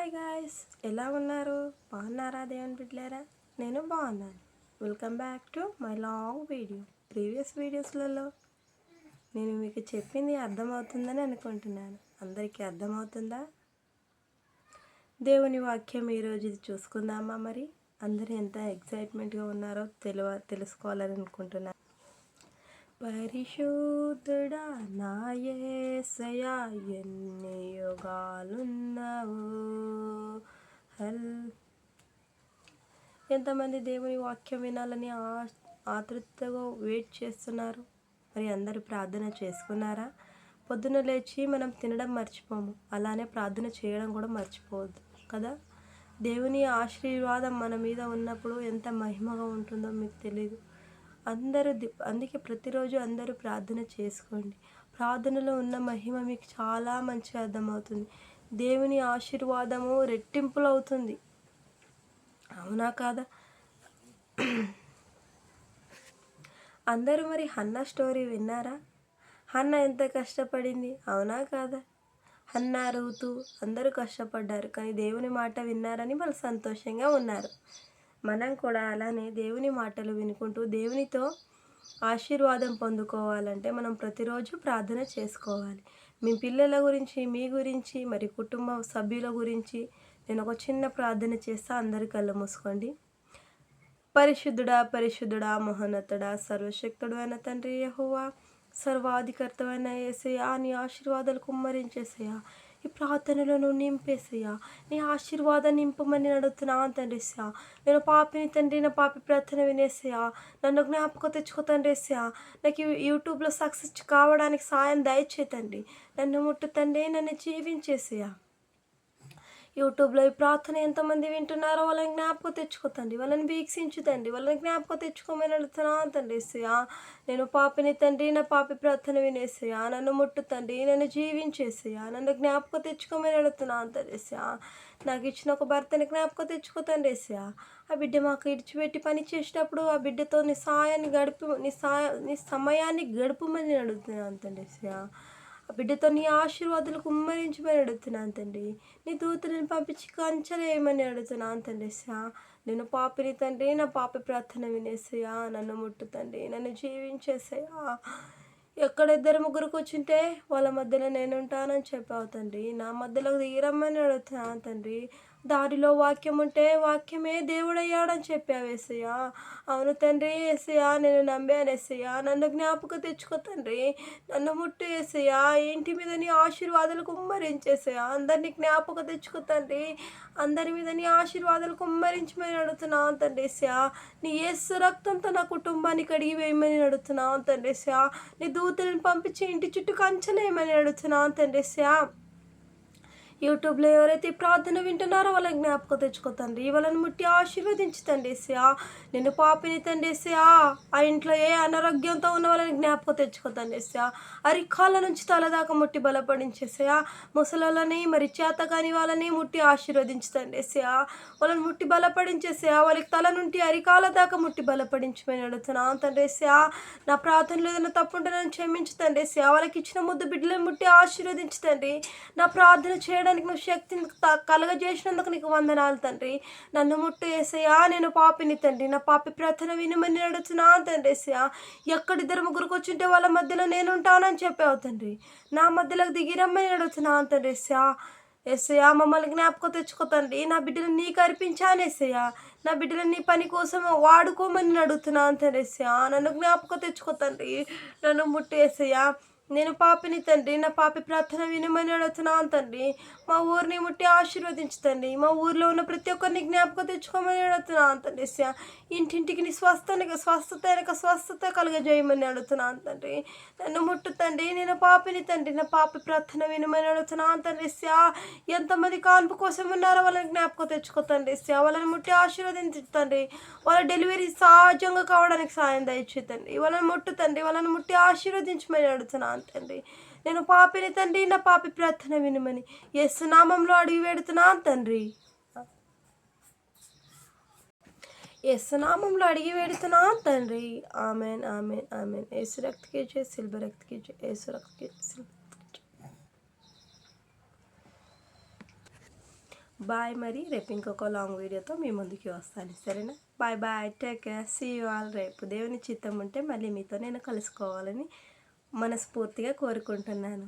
Hi guys, ఎలా ఉన్నారు? బాగున్నారా దేవుని బిడ్డలారా? నేను బాగున్నాను. Welcome back to my long video. Previous వీడియోస్లలో నేను మీకు చెప్పింది అర్థమవుతుందని అనుకుంటున్నాను. అందరికీ అర్థమవుతుందా? దేవుని వాక్యం ఈరోజు ఇది చూసుకుందామా? మరి అందరూ ఎంత ఎక్సైట్మెంట్గా ఉన్నారో తెలుసుకోవాలని అనుకుంటున్నాను. పరిశుద్ధుడా నా యేసయ్యా, ఎన్ని యుగాలున్నావు. ఎంతమంది దేవుని వాక్యం వినాలని ఆతృతగా వెయిట్ చేస్తున్నారు? మరి అందరూ ప్రార్థన చేసుకున్నారా? పొద్దున లేచి మనం తినడం మర్చిపోము, అలానే ప్రార్థన చేయడం కూడా మర్చిపోవద్దు కదా. దేవుని ఆశీర్వాదం మన మీద ఉన్నప్పుడు ఎంత మహిమగా ఉంటుందో మీకు తెలియదు. అందుకే ప్రతిరోజు అందరూ ప్రార్థన చేసుకోండి. ప్రార్థనలో ఉన్న మహిమ మీకు చాలా మంచిగా అర్థమవుతుంది. దేవుని ఆశీర్వాదము రెట్టింపులు అవుతుంది. అవునా కాదా? అందరూ మరి హన్నా స్టోరీ విన్నారా? హన్నా ఎంత కష్టపడింది, అవునా కాదా? హన్నా, రూతు అందరూ కష్టపడ్డారు, కానీ దేవుని మాట విన్నారని వాళ్ళు సంతోషంగా ఉన్నారు. మనం కూడా అలానే దేవుని మాటలు వినుకుంటూ దేవునితో ఆశీర్వాదం పొందుకోవాలంటే మనం ప్రతిరోజు ప్రార్థన చేసుకోవాలి. మీ పిల్లల గురించి, మీ గురించి, మరి కుటుంబ సభ్యుల గురించి నేను ఒక చిన్న ప్రార్థన చేస్తా. అందరి కళ్ళు మూసుకోండి. పరిశుద్ధుడా, పరిశుద్ధుడా, మహోన్నతుడా, సర్వశక్తుడు అయిన తండ్రి యెహోవా, సర్వాధికర్తమైన యేసయ్యా, నీ ఆశీర్వాదాలు కుమ్మరించేసయ్యా. ఈ ప్రార్థనలను నింపేసయ్యా, నీ ఆశీర్వాదం నింపమని అడుగుతున్నా తండ్రిసా. నేను పాపిని తండ్రి, నా పాపి ప్రార్థన వినేసయా, నన్ను జ్ఞాపకం తెచ్చుకో తండ్రిసా. నాకు యూట్యూబ్లో సక్సెస్ కావడానికి సాయం దయచేతండి. నన్ను ముట్టు తండ్రి, నన్ను జీవించేసయా. యూట్యూబ్లో ఈ ప్రార్థన ఎంతమంది వింటున్నారో వాళ్ళని జ్ఞాపకం తెచ్చుకోతండి, వాళ్ళని వీక్షించుతండి, వాళ్ళని జ్ఞాపకం తెచ్చుకోమని అడుగుతున్నా తండ్రిసయా. నేను పాపిని తండ్రి, నా పాపి ప్రార్థన వినేసయా, నన్ను ముట్టుతండి, నన్ను జీవించేసయా, నన్ను జ్ఞాపకం తెచ్చుకోమని అడుగుతున్నా తండ్రిసయా. నాకు ఇచ్చిన ఒక భర్తని జ్ఞాపకం తెచ్చుకోతండి యేసయ్యా. ఆ బిడ్డ మాకు ఇడిచిపెట్టి పని చేసేటప్పుడు ఆ బిడ్డతో నీ సమయాన్ని గడుపుమని అడుగుతున్నాను తండ్రి యేసయ్యా. ఆ బిడ్డతో నీ ఆశీర్వాదాలు కుమ్మరించమని అడుగుతున్నాను తండ్రి. నీ దూతలను పంపించి కంచెలేయమని అడుగుతున్నాను తండ్రి యేసయ్యా. నేను పాపిని తండ్రి, నా పాపి ప్రార్థన వినేసయ్యా, నన్ను ముట్టుతండి, నన్ను జీవించేసయ్యా. ఎక్కడ ఇద్దరు ముగ్గురు కూర్చుంటే వాళ్ళ మధ్యలో నేను ఉంటానని చెప్పావు తండ్రి. నా మధ్యలోకి దిగిరమ్మని అడుగుతున్నాను తండ్రి. దారిలో వాక్యం ఉంటే వాక్యమే దేవుడయ్యాడని చెప్పావు యేసయ్యా. అవును తండ్రి యేసయ్యా, నేను నమ్మాను యేసయ్యా. నన్ను జ్ఞాపకం తెచ్చుకో తండ్రి, నన్ను ముట్టు యేసయ్యా. ఇంటి మీద నీ ఆశీర్వాదాలు కుమ్మరించేసయ్యా. అందరినీ జ్ఞాపకం తెచ్చుకో తండ్రి, అందరి మీద నీ ఆశీర్వాదాలు కుమ్మరించమని అడుగుతున్నాను తండ్రి యేసయ్యా. నీ యేసు రక్తంతో నా కుటుంబాన్ని కడిగి వేయమని అడుగుతున్నాను తండ్రి యేసయ్యా. నీ దూతలను పంపించి ఇంటి చుట్టూ కంచెలేయమని అడుగుతున్నాను తండ్రి యేసయ్యా. యూట్యూబ్లో ఎవరైతే ప్రార్థన వింటున్నారో వాళ్ళని జ్ఞాపకం తెచ్చుకో తండ్రి, వాళ్ళని ముట్టి ఆశీర్వదించి తండ్రి యేసయ్యా. నేను పాపిని తండ్రి యేసయ్యా. ఆ ఇంట్లో ఏ అనారోగ్యంతో ఉన్న వాళ్ళని జ్ఞాపకం తెచ్చుకో తండ్రి యేసయ్యా. అరికాళ్ళ నుంచి తలదాకా ముట్టి బలపడించేసయ్యా. ముసలోళ్ళని మరి చేత కాని వాళ్ళని ముట్టి ఆశీర్వదించి తండ్రి యేసయ్యా. వాళ్ళని ముట్టి బలపడించేసయ్యా. వాళ్ళకి తల నుండి అరికాల దాకా ముట్టి బలపడించమని అడుగుతున్నాను తండ్రి యేసయ్యా. నా ప్రార్థనలు ఏదైనా తప్పుంటే నన్ను క్షమించు తండ్రి యేసయ్యా. వాళ్ళకి ఇచ్చిన ముద్దు బిడ్డలను ముట్టి ఆశీర్వదించి తండ్రి. నా ప్రార్థన చేయడానికి నువ్వు శక్తిని కలగజేసినందుకు నీకు వందనాలు తండ్రి. నన్ను ముట్టు యేసయ్యా. నేను పాపిని తండ్రి, నా పాపి ప్రార్థన వినమని అడుగుతున్నా తండ్రి యేసయ్యా. ఎక్కడిద్దరు ముగ్గురు కూర్చుంటే వాళ్ళ మధ్యలో నేను ఉంటానని చెప్పావు తండ్రి. నా మధ్యలోకి దిగిరమ్మని అడుగుతున్నా తండ్రి యేసయ్యా. యేసయ్యా, మమ్మల్ని జ్ఞాపకం తెచ్చుకో తండ్రి. నా బిడ్డలు నీకు అర్పించాను యేసయ్యా. నా బిడ్డలు నీ పని కోసం వాడుకోమని అడుగుతున్నాను తండ్రి యేసయ్యా. నన్ను జ్ఞాపకం తెచ్చుకో తండ్రి, నన్ను ముట్టు యేసయ్యా. నేను పాపిని తండ్రి, నా పాపి ప్రార్థన వినమని అడుగుతున్నాను తండ్రి. మా ఊరిని ముట్టి ఆశీర్వదించు తండ్రి. మా ఊరిలో ఉన్న ప్రతి ఒక్కరిని జ్ఞాపకం తెచ్చుకోమని అడుగుతున్నాను తండ్రి యేసయ్యా. ఇంటింటికి నీ స్వస్థత కలుగజేయమని అడుగుతున్నాను తండ్రి. నన్ను ముట్టు తండ్రి, నేను పాపిని తండ్రి, నా పాపి ప్రార్థన వినమని అడుగుతున్నాను తండ్రి యేసయ్యా. ఎంతమంది కాన్పు కోసం ఉన్నారో వాళ్ళని జ్ఞాపకం తెచ్చుకో తండ్రి యేసయ్యా. వాళ్ళని ముట్టి ఆశీర్వదించు తండ్రి. వాళ్ళ డెలివరీ సహజంగా కావడానికి సాయం దయచేతండి. వాళ్ళని ముట్టు తండ్రి, వాళ్ళని ముట్టి ఆశీర్వదించమని అడుగుతున్నాను తండ్రి. నేను పాపిని తండ్రి, నా పాపి ప్రార్థన వినమని యేసు నామంలో అడిగి వేడుతున్నాను తండ్రి. యేసు నామంలో అడిగి వేడుతున్నాను తండ్రి. Amen, amen, amen. యేసు రక్తకి జై, సిల్వ రక్తకి జై, యేసు రక్తకి సిల్వ. బాయ్. మరి రేపు ఇంకొక లాంగ్ వీడియోతో మీ ముందుకి వస్తాను, సరేనా? Bye bye, take care, see you all. రేపు దేవుని చిత్తం ఉంటే మళ్ళీ మీతో నేను కలుసుకోవాలని మనస్ఫూర్తిగా కోరుకుంటున్నాను.